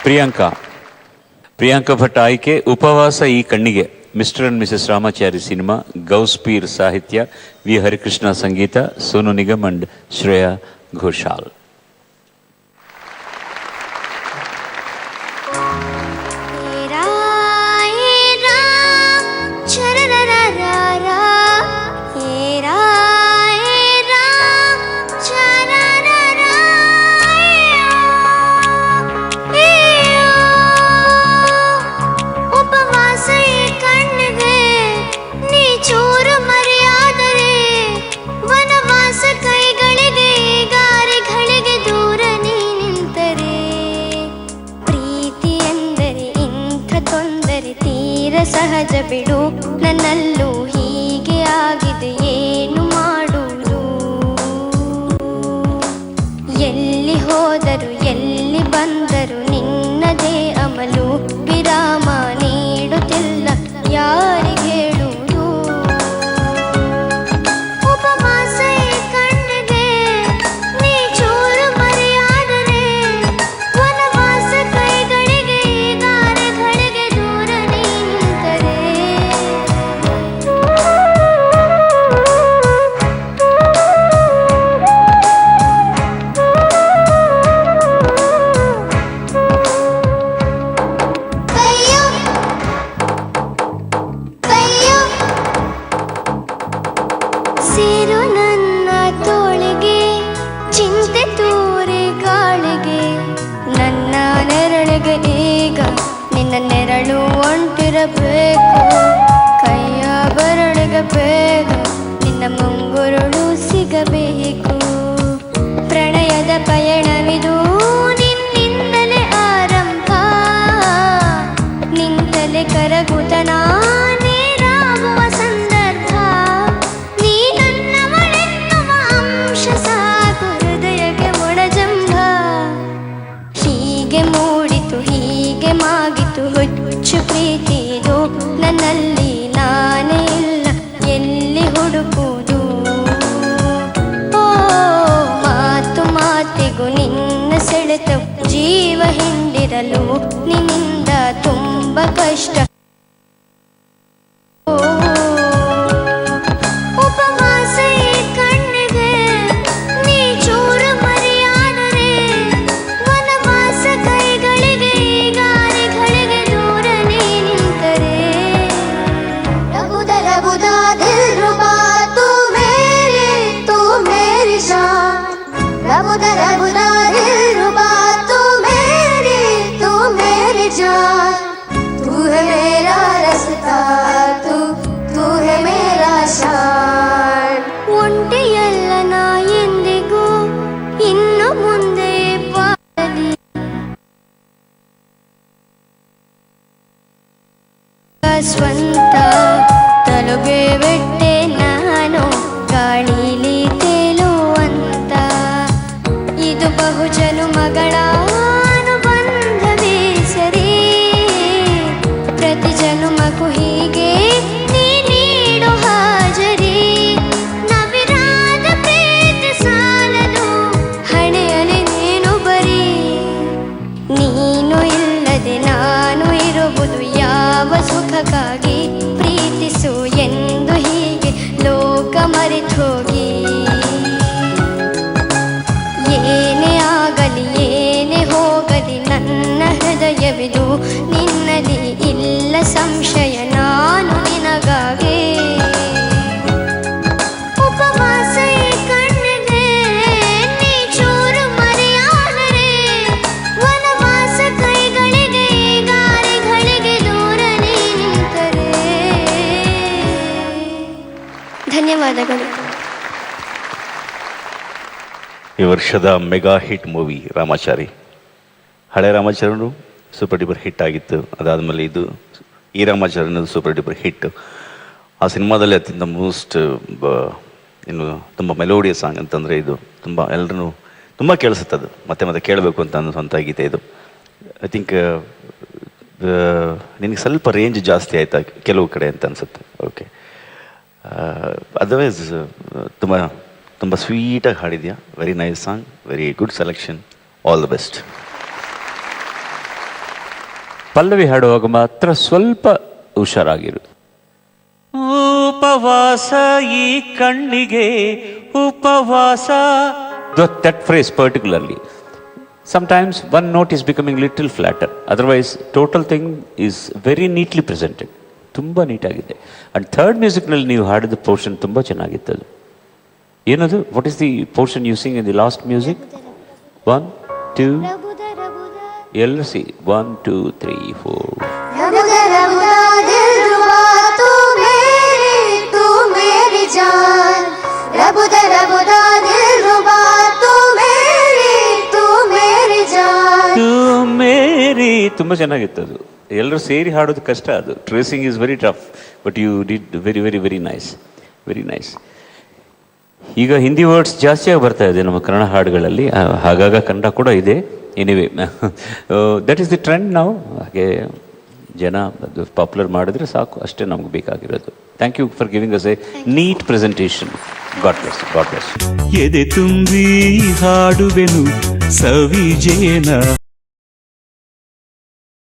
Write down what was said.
ಪ್ರಿಯಾಂಕಾ ಭಟ್ ಆಯ್ಕೆ ಉಪವಾಸ ಈ ಕಣ್ಣಿಗೆ. Mr and Mrs Ramachari cinema. Ghousepeer ಸಾಹಿತ್ಯ, ವಿ ಹರಿಕೃಷ್ಣ ಸಂಗೀತ, ಸೋನು ನಿಗಮ್ ಅಂಡ್ ಶ್ರೇಯಾ ಘೋಷಾಲ್. ಸಹಜ ಬಿಡು, ನನ್ನಲ್ಲೂ ಹೀಗೆ ಆಗಿದೆ, ಏನು ಮಾಡುವುದು? ಎಲ್ಲಿ ಹೋದರು ಎಲ್ಲಿ ಬಂದರು ನಿನ್ನದೇ ಅಮಲು, ವಿರಾಮ ನೀಡುತ್ತಿಲ್ಲ ಯಾರಿಗೆ ಹೇಳುವುದು? ಉಪವಾಸ ಕಣ್ಣಿಗೆ ನೀ ಚೂರು ಮರೆಯಾದರೆ, ವನವಾಸ ಕೈಗಳಿಗೆ ಗಾರೆಗಳಿಗೆ ದೂರ ನಿಂತರೆ. ಸೇರು ನನ್ನ ತೋಳಿಗೆ, ಚಿಂತೆ ತೂರಿ ಗಾಳಿಗೆ, ನನ್ನ ನೆರಳಿಗೆ ಈಗ ನಿನ್ನ ನೆರಳು ಹೊಂಟಿರಬೇಕು. ಕೈಯ ಬರಳಿಗೆ ಬೇಗ ನಿನ್ನ ಮುಂಗುರುಳು ಸಿಗಬೇಕು. ಪ್ರಣಯದ ಪಯಣವಿದು ನಿನ್ನಿಂದಲೇ ಆರಂಭ, ನಿಂತಲೇ ಕರಗುತ್ತ ನಾನೇರಾಗುವ ಸಂದರ್ಭ. ನೀ ನನ್ನವಳೆನ್ನುವ ಅಂಶ ಸಾಕು ಹೃದಯಕ್ಕೆ ಒಣಜಂಭ. ಹೀಗೆ ಮೂಡಿತು ಹೀಗೆ ಮಾಗಿತು ಹುಚ್ಚು ಪ್ರೀತಿದು, ನನ್ನಲ್ಲಿ ನಾನೇ ಇಲ್ಲ ಎಲ್ಲಿ ಹುಡುಕುವುದು? ಓ ಮಾತು ಮಾತಿಗೂ ನಿನ್ನ ಸೆಳೆತ, ಜೀವ ಹಿಂಡಿರಲು ನಿನ್ನಿಂದ ತುಂಬ ಕಷ್ಟ. ಉಪವಾಸ ಈ ಕಣ್ಣಿಗೆ ನೀ ಚೂರು ಮರೆಯಾದರೆ, ವನವಾಸ ಕೈಗಳಿಗೆ ಗಾರೆಗಳಿಗೆ ದೂರ ನೀ ನಿಂತರೆ. ರಬುದಾ ರಬುದಾ ದಿಲ್ರುಬಾ ತೂ ಮೇರಿ ಶಾನ್, ರಬುದಾ ರಬುದಾ ದಿಲ್ರುಬಾ ತೂ ಮೇರಿ ಜಾನ್. तू है मेरा रास्ता, तू है मेरा शान. ಒಂಟಿಯಲ್ಲ ನಾ ಎಂದಿಗೂ ಇನ್ನು ಮುಂದೆ ಬಾಳಲಿ, ಸ್ವಂತ ತಲುಪೆ ಬಿಟ್ಟೆ ನಾನು ಗಾಳಿಲಿ ತೇಲುವಂತ. ಇದು ಬಹುಜನುಮಗಳ ಅನುಬಂಧವೇ ಸರಿ, ಪ್ರತಿ ಜನುಮಕ್ಕೂ ಹೀಗೆ ನೀ ನೀಡು ಹಾಜರಿ. ನವಿರಾದ ಪ್ರೀತಿ ಸಾಲದು ಹಣೆಯಲ್ಲಿ ನೀನು ಬರೀ, ನೀನು ಇಲ್ಲದೆ ನಾನು ಇರುವುದು ಯಾವ ಸುಖಕ್ಕಾಗಿ? ಪ್ರೀತಿಸು ಎಂದು ಹೀಗೆ ಲೋಕ ಮರೆತು ಹೋಗಿ. ಏನೇ ಆಗಲಿ ಏನೇ ಹೋಗಲಿ ನನ್ನ ಹೃದಯವಿದು ನಿನ್ನಲ್ಲಿ ಇಲ್ಲ ಸಂಶಯ, ನಾನು ನಿನಗಾಗಿ. ಉಪವಾಸ ಈ ಕಣ್ಣಿಗೆ ನೀ ಚೂರು ಮರೆಯಾದರೆ, ವನವಾಸ ಕೈಗಳಿಗೆ ಗಾರೆಗಳಿಗೆ ದೂರ ನೀ ನಿಂತರೆ. ಧನ್ಯವಾದಗಳು. ಈ ವರ್ಷದ ಮೆಗಾ ಹಿಟ್ ಮೂವಿ ರಾಮಾಚಾರಿ. ಹಳೆ ರಾಮಾಚಾರ್ಯರು ಸೂಪರ್ ಡೂಪರ್ ಹಿಟ್ ಆಗಿತ್ತು. ಅದಾದಮೇಲೆ ಇದು ಈ ರಾಮಾಚಾರಿ ಅನ್ನೋದು ಸೂಪರ್ ಡೂಪರ್ ಹಿಟ್. ಆ ಸಿನಿಮಾದಲ್ಲಿ ಅತ್ಯಂತ ಇನ್ನು ತುಂಬ ಮೆಲೋಡಿಯಸ್ ಸಾಂಗ್ ಅಂತಂದರೆ ಇದು ತುಂಬ ಎಲ್ಲರೂ ತುಂಬ ಕೇಳಿಸುತ್ತದು, ಮತ್ತೆ ಮತ್ತೆ ಕೇಳಬೇಕು ಅಂತ ಅನ್ನೋಂಥ ಗೀತೆ ಇದು. ಐ ಥಿಂಕ್ ನಿನಗೆ ಸ್ವಲ್ಪ ರೇಂಜ್ ಜಾಸ್ತಿ ಆಯಿತಾ ಕೆಲವು ಕಡೆ ಅಂತ ಅನಿಸುತ್ತೆ. ಓಕೆ, ಅದರ್ವೈಸ್ ತುಂಬ ತುಂಬ ಸ್ವೀಟಾಗಿ ಹಾಡಿದ್ಯಾ. Very nice song, very good selection. All the best. ಪಲ್ಲವಿ ಹಾಡುವಾಗ ಮಾತ್ರ ಸ್ವಲ್ಪ ಹುಷಾರಾಗಿರು. ಉಪವಾಸ ಈ ಕಣ್ಣಿಗೆ ಉಪವಾಸ, that phrase particularly. Sometimes one note is becoming little flatter. Otherwise, total thing is very neatly presented. ತುಂಬ ನೀಟಾಗಿದೆ. ಆ್ಯಂಡ್ ಥರ್ಡ್ ಮ್ಯೂಸಿಕ್ನಲ್ಲಿ ನೀವು ಹಾಡಿದ ಪೋರ್ಷನ್ ತುಂಬ ಚೆನ್ನಾಗಿತ್ತು. ಅದು ಏನದು? What is the portion you sing in the last music? 1 2 ಎಲ್ಲ ಸಿ 1 2 3 4. ತುಂಬ ಚೆನ್ನಾಗಿತ್ತು ಅದು. ಎಲ್ಲರೂ ಸೇರಿ ಹಾಡೋದು ಕಷ್ಟ, ಅದು tracing is very tough, but you did very very very nice, very nice. ಈಗ ಹಿಂದಿ ವರ್ಡ್ಸ್ ಜಾಸ್ತಿಯಾಗಿ ಬರ್ತಾ ಇದೆ ನಮ್ಮ ಕನ್ನಡ ಹಾಡುಗಳಲ್ಲಿ, ಹಾಗಾಗ ಕನ್ನಡ ಕೂಡ ಇದೆ. Anyway that is the trend ನಾವು. ಹಾಗೆ ಜನ ಅದು ಪಾಪ್ಯುಲರ್ ಮಾಡಿದ್ರೆ ಸಾಕು, ಅಷ್ಟೇ ನಮ್ಗೆ ಬೇಕಾಗಿರೋದು. Thank you for giving us a neat presentation. God bless, God bless. ಎದೆ ತುಂಬಿ ಹಾಡುವೆನು ಸವಿಜೇನ.